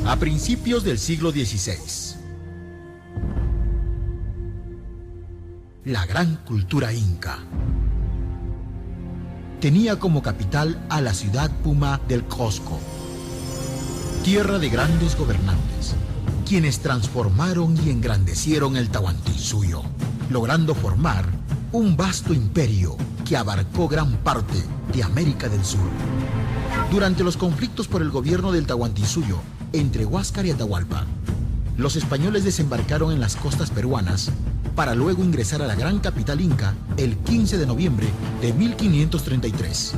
A principios del siglo XVI, la gran cultura inca tenía como capital a la ciudad Puma del Cusco, tierra de grandes gobernantes, quienes transformaron y engrandecieron el Tahuantinsuyo, logrando formar un vasto imperio que abarcó gran parte de América del Sur. Durante los conflictos por el gobierno del Tahuantinsuyo entre Huáscar y Atahualpa, los españoles desembarcaron en las costas peruanas para luego ingresar a la gran capital inca el 15 de noviembre de 1533.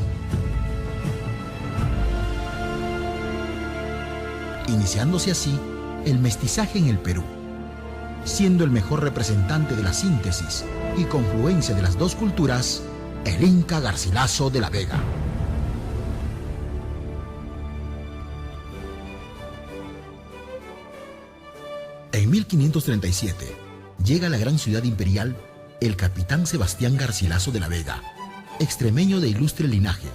Iniciándose así el mestizaje en el Perú, siendo el mejor representante de la síntesis y confluencia de las dos culturas, el Inca Garcilaso de la Vega. En 1537, llega a la gran ciudad imperial el capitán Sebastián Garcilaso de la Vega, extremeño de ilustre linaje.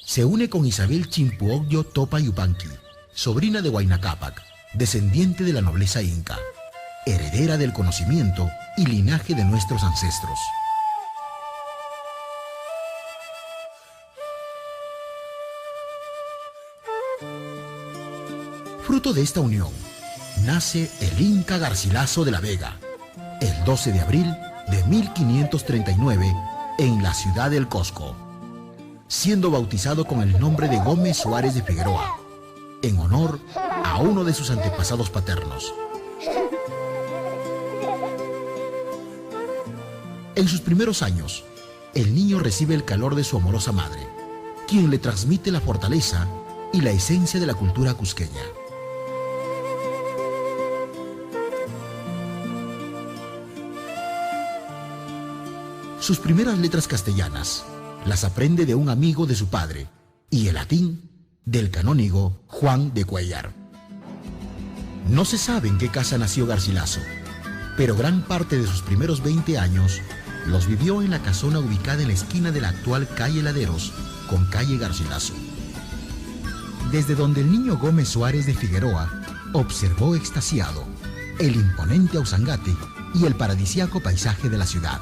Se une con Isabel Chimpuogyo Topa Yupanqui, sobrina de Huayna Cápac, descendiente de la nobleza inca, heredera del conocimiento y linaje de nuestros ancestros. Fruto de esta unión, nace el Inca Garcilaso de la Vega, el 12 de abril de 1539 en la ciudad del Cusco, siendo bautizado con el nombre de Gómez Suárez de Figueroa, en honor a uno de sus antepasados paternos. En sus primeros años, el niño recibe el calor de su amorosa madre, quien le transmite la fortaleza y la esencia de la cultura cusqueña. Sus primeras letras castellanas las aprende de un amigo de su padre y el latín del canónigo Juan de Cuéllar. No se sabe en qué casa nació Garcilaso, pero gran parte de sus primeros 20 años los vivió en la casona ubicada en la esquina de la actual calle Laderos con calle Garcilaso, desde donde el niño Gómez Suárez de Figueroa observó extasiado el imponente Ausangate y el paradisíaco paisaje de la ciudad.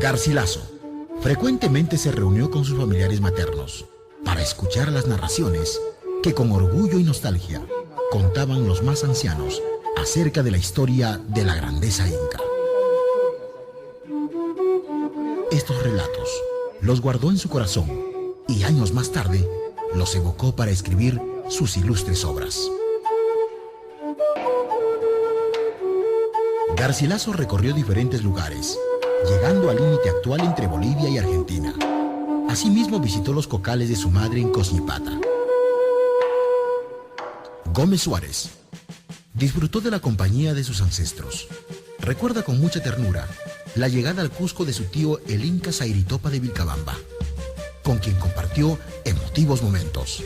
Garcilaso frecuentemente se reunió con sus familiares maternos para escuchar las narraciones que con orgullo y nostalgia contaban los más ancianos acerca de la historia de la grandeza inca. Estos relatos los guardó en su corazón y años más tarde los evocó para escribir sus ilustres obras. Garcilaso recorrió diferentes lugares, llegando al límite actual entre Bolivia y Argentina. Asimismo visitó los cocales de su madre en Cosñipata. Gómez Suárez disfrutó de la compañía de sus ancestros. Recuerda con mucha ternura la llegada al Cusco de su tío el Inca Zairitopa de Vilcabamba, con quien compartió emotivos momentos.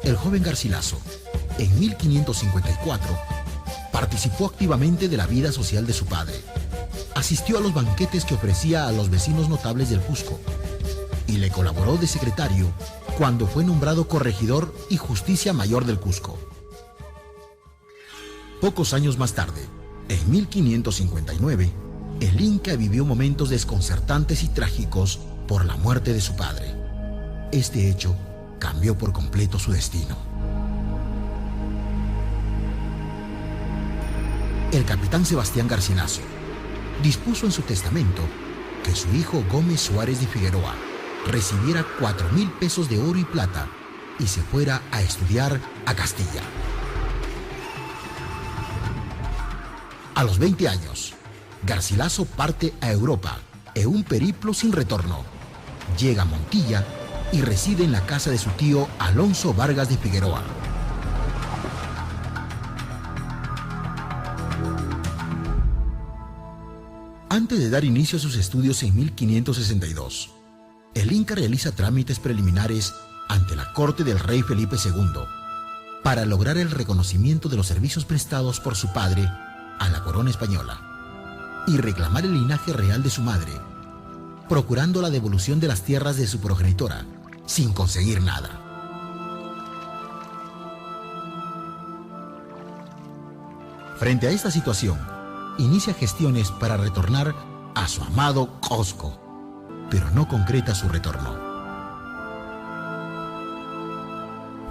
El joven Garcilaso, en 1554, participó activamente de la vida social de su padre. Asistió a los banquetes que ofrecía a los vecinos notables del Cusco y le colaboró de secretario cuando fue nombrado corregidor y justicia mayor del Cusco. Pocos años más tarde, en 1559, el Inca vivió momentos desconcertantes y trágicos por la muerte de su padre. Este hecho cambió por completo su destino. El capitán Sebastián Garcilaso dispuso en su testamento que su hijo Gómez Suárez de Figueroa recibiera 4,000 pesos de oro y plata y se fuera a estudiar a Castilla. A los 20 años, Garcilaso parte a Europa en un periplo sin retorno. Llega a Montilla y reside en la casa de su tío Alonso Vargas de Figueroa. Antes de dar inicio a sus estudios en 1562, el Inca realiza trámites preliminares ante la corte del rey Felipe II para lograr el reconocimiento de los servicios prestados por su padre a la corona española y reclamar el linaje real de su madre, procurando la devolución de las tierras de su progenitora, sin conseguir nada. Frente a esta situación, inicia gestiones para retornar a su amado Cusco, pero no concreta su retorno.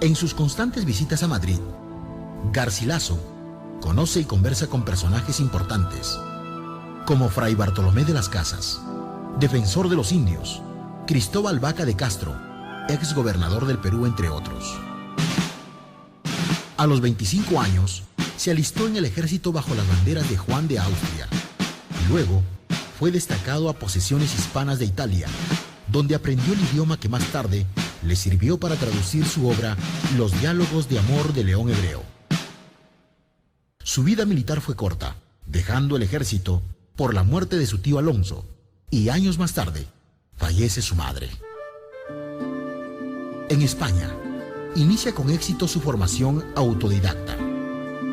En sus constantes visitas a Madrid, Garcilaso conoce y conversa con personajes importantes, como Fray Bartolomé de las Casas, defensor de los indios, Cristóbal Vaca de Castro, ex gobernador del Perú, entre otros. A los 25 años, se alistó en el ejército bajo las banderas de Juan de Austria. Luego, fue destacado a posesiones hispanas de Italia, donde aprendió el idioma que más tarde le sirvió para traducir su obra Los diálogos de amor de León Hebreo. Su vida militar fue corta, dejando el ejército por la muerte de su tío Alonso, y años más tarde fallece su madre. En España, inicia con éxito su formación autodidacta.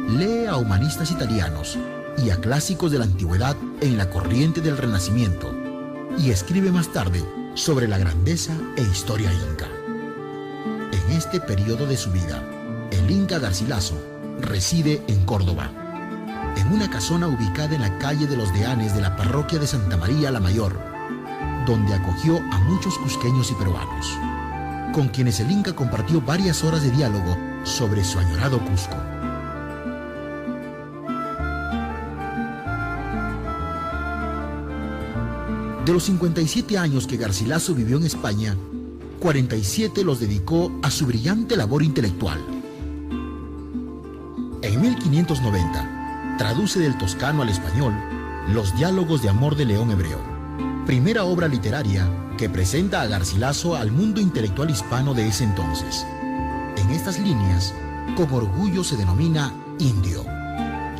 Lee a humanistas italianos y a clásicos de la antigüedad en la corriente del Renacimiento, y escribe más tarde sobre la grandeza e historia inca. En este periodo de su vida, el Inca Garcilaso reside en Córdoba, en una casona ubicada en la calle de los Deanes de la parroquia de Santa María la Mayor, donde acogió a muchos cusqueños y peruanos, con quienes el Inca compartió varias horas de diálogo sobre su añorado Cusco. De los 57 años que Garcilaso vivió en España, 47 los dedicó a su brillante labor intelectual. En 1590, traduce del toscano al español Los diálogos de amor de León Hebreo, primera obra literaria que presenta a Garcilaso al mundo intelectual hispano de ese entonces. En estas líneas, con orgullo se denomina indio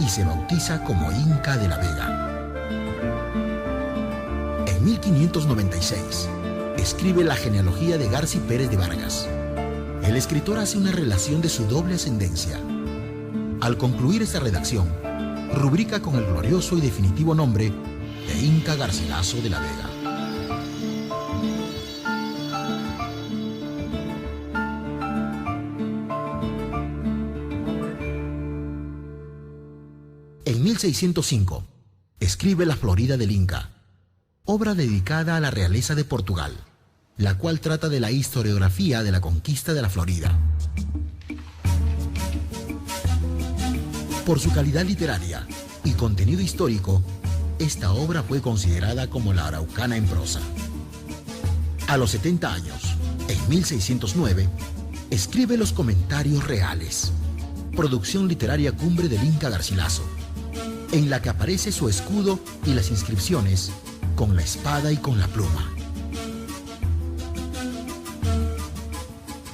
y se bautiza como Inca de la Vega. En 1596, escribe la genealogía de Garci Pérez de Vargas. El escritor hace una relación de su doble ascendencia. Al concluir esta redacción, rubrica con el glorioso y definitivo nombre de Inca Garcilaso de la Vega. En 1605, escribe La Florida del Inca, obra dedicada a la realeza de Portugal, la cual trata de la historiografía de la conquista de la Florida. Por su calidad literaria y contenido histórico, esta obra fue considerada como la araucana en prosa. A los 70 años, en 1609, escribe Los Comentarios Reales, producción literaria cumbre del Inca Garcilaso, en la que aparece su escudo y las inscripciones con la espada y con la pluma.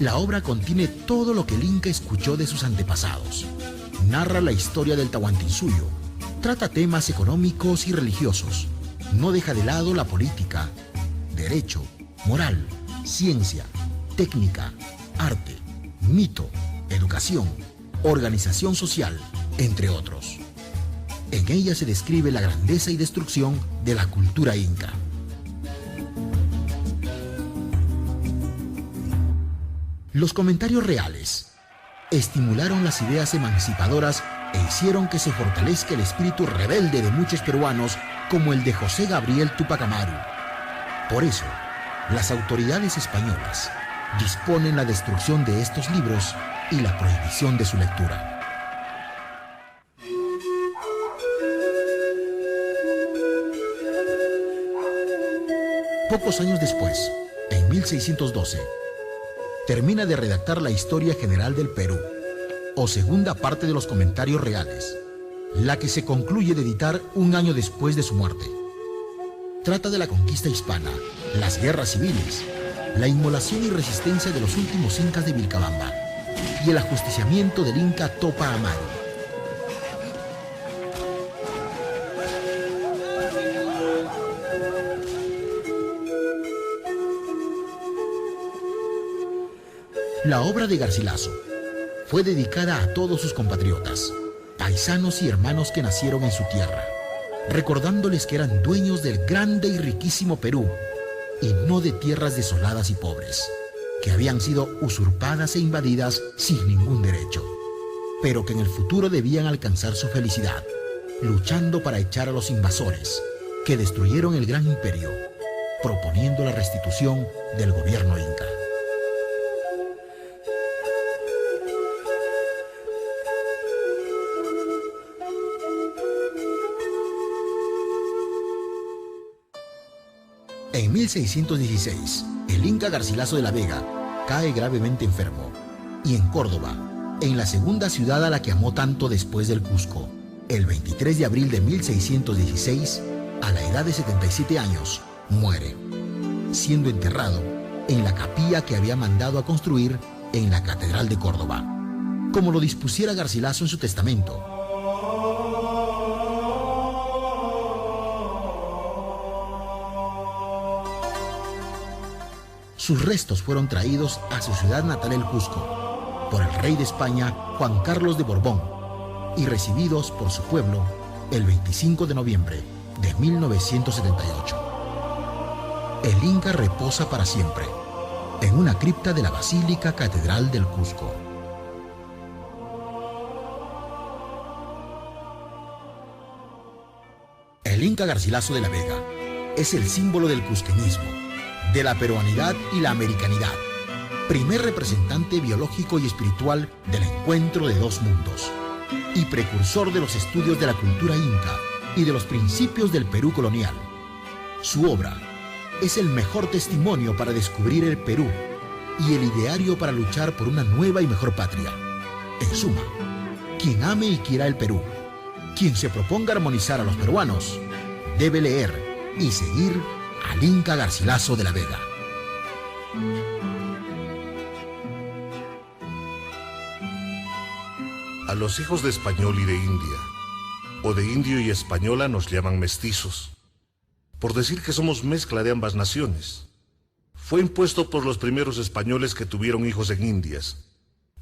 La obra contiene todo lo que el Inca escuchó de sus antepasados. Narra la historia del Tahuantinsuyo, trata temas económicos y religiosos, no deja de lado la política, derecho, moral, ciencia, técnica, arte, mito, educación, organización social, entre otros. En ella se describe la grandeza y destrucción de la cultura inca. Los comentarios reales estimularon las ideas emancipadoras e hicieron que se fortalezca el espíritu rebelde de muchos peruanos, como el de José Gabriel Túpac Amaru. Por eso, las autoridades españolas disponen la destrucción de estos libros y la prohibición de su lectura. Pocos años después, en 1612, termina de redactar la Historia General del Perú, o segunda parte de los Comentarios Reales, la que se concluye de editar un año después de su muerte. Trata de la conquista hispana, las guerras civiles, la inmolación y resistencia de los últimos incas de Vilcabamba y el ajusticiamiento del Inca Topa Amaru. La obra de Garcilaso fue dedicada a todos sus compatriotas, paisanos y hermanos que nacieron en su tierra, recordándoles que eran dueños del grande y riquísimo Perú, y no de tierras desoladas y pobres, que habían sido usurpadas e invadidas sin ningún derecho, pero que en el futuro debían alcanzar su felicidad, luchando para echar a los invasores que destruyeron el gran imperio, proponiendo la restitución del gobierno inca. En 1616, el inca Garcilaso de la Vega cae gravemente enfermo, y en Córdoba, en la segunda ciudad a la que amó tanto después del Cusco, el 23 de abril de 1616, a la edad de 77 años, muere, siendo enterrado en la capilla que había mandado a construir en la Catedral de Córdoba, como lo dispusiera Garcilaso en su testamento. Sus restos fueron traídos a su ciudad natal, el Cusco, por el rey de España, Juan Carlos de Borbón, y recibidos por su pueblo el 25 de noviembre de 1978. El Inca reposa para siempre en una cripta de la Basílica Catedral del Cusco. El Inca Garcilaso de la Vega es el símbolo del cusqueñismo, de la peruanidad y la americanidad, primer representante biológico y espiritual del encuentro de dos mundos, y precursor de los estudios de la cultura inca y de los principios del Perú colonial. Su obra es el mejor testimonio para descubrir el Perú y el ideario para luchar por una nueva y mejor patria. En suma, quien ame y quiera el Perú, quien se proponga armonizar a los peruanos, debe leer y seguir al Inca Garcilaso de la Vega. A los hijos de español y de India, o de indio y española, nos llaman mestizos, por decir que somos mezcla de ambas naciones. Fue impuesto por los primeros españoles que tuvieron hijos en Indias,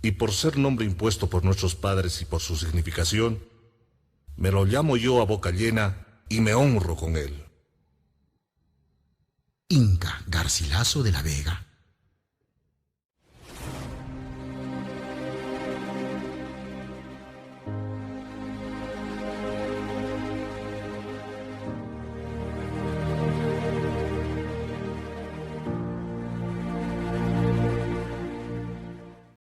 y por ser nombre impuesto por nuestros padres y por su significación, me lo llamo yo a boca llena y me honro con él. Inca Garcilaso de la Vega.